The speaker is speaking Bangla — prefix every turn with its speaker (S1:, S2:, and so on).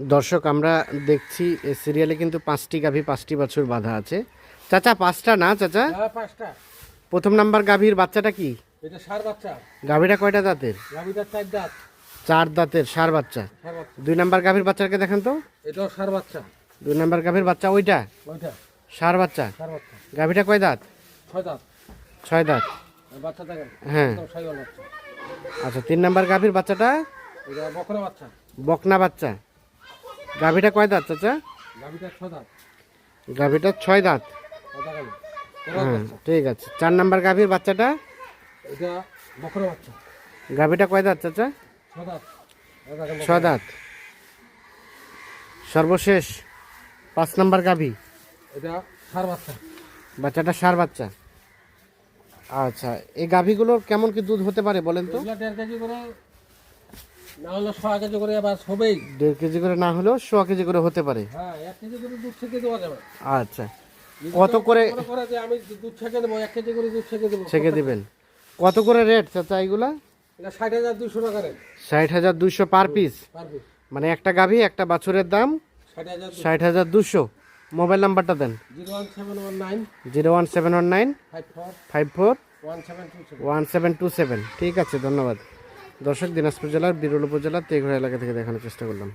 S1: দর্শক আমরা দেখছি এ সিরিয়ালে কিন্তু 5টি গাভী 5টি বাছুর বাঁধা আছে। চাচা 5টা না চাচা?
S2: হ্যাঁ, 5টা।
S1: প্রথম নাম্বার গাভীর বাচ্চাটা কি?
S2: এটা ষাঁড় বাচ্চা।
S1: গাভীটা কয়টা দাঁতের?
S2: গাভীটার 4 দাঁত।
S1: 4 দাঁতের ষাঁড় বাচ্চা।
S2: ষাঁড় বাচ্চা।
S1: 2 নাম্বার গাভীর বাচ্চাকে দেখেন তো।
S2: এটাও ষাঁড় বাচ্চা।
S1: 2 নাম্বার গাভীর বাচ্চা ওইটা
S2: ওইটা
S1: ষাঁড় বাচ্চা।
S2: ষাঁড় বাচ্চা।
S1: গাভীটা কয় দাঁত?
S2: 6 দাঁত।
S1: 6 দাঁত।
S2: আর বাচ্চা দেখেন।
S1: হ্যাঁ।
S2: একদম শাহিওয়াল বাচ্চা।
S1: আচ্ছা 3 নাম্বার গাভীর বাচ্চাটা
S2: এটা বকরা বাচ্চা।
S1: বকনা বাচ্চা। গাভীটা কয় দাঁত চাচা?
S2: গাভীটার 6 দাঁত।
S1: গাভীটা 6 দাঁত।
S2: কথা বলে।
S1: হ্যাঁ ঠিক আছে। 4 নাম্বার গাভীর বাচ্চাটা
S2: এটা বকরা বাচ্চা।
S1: গাভীটা কয় দাঁত চাচা?
S2: 6 দাঁত। এই দেখেন
S1: 6 দাঁত। সর্বশেষ 5 নাম্বার গাভী
S2: এটা ষাঁড় বাচ্চা।
S1: বাচ্চাটা ষাঁড় বাচ্চা। আচ্ছা এই গাভীগুলোর কেমন কি দুধ হতে পারে বলেন তো?
S2: এগুলা 1.5 কেজি করে না হলে 6 কেজি করে আবার হবেই।
S1: 1.5 কেজি করে না হলেও 100 কেজি করে হতে পারে।
S2: হ্যাঁ, 1 কেজি করে দুধ ছেঁকে দেওয়া যাবে।
S1: আচ্ছা কত করে
S2: মনে করে যে আমি দুধ ছেঁকে দেবো, 1 কেজি করে দুধ ছেঁকে দেবো।
S1: ছেঁকে দিবেন? কত করে রেট চাচা এগুলা?
S2: এটা 60,200 টাকা rate
S1: 60,200 per piece.
S2: Per piece.
S1: মানে একটা গাভী একটা বাছুরের দাম
S2: 60,200।
S1: 60,200। মোবাইল নাম্বারটা দেন।
S2: 01719
S1: 01719
S2: 54
S1: 54
S2: 1727।
S1: 1727। ঠিক আছে ধন্যবাদ। দর্শক দিনাজপুর জেলার বিরল উপজেলার তেঘরা এলাকা থেকে দেখানোর চেষ্টা করলাম।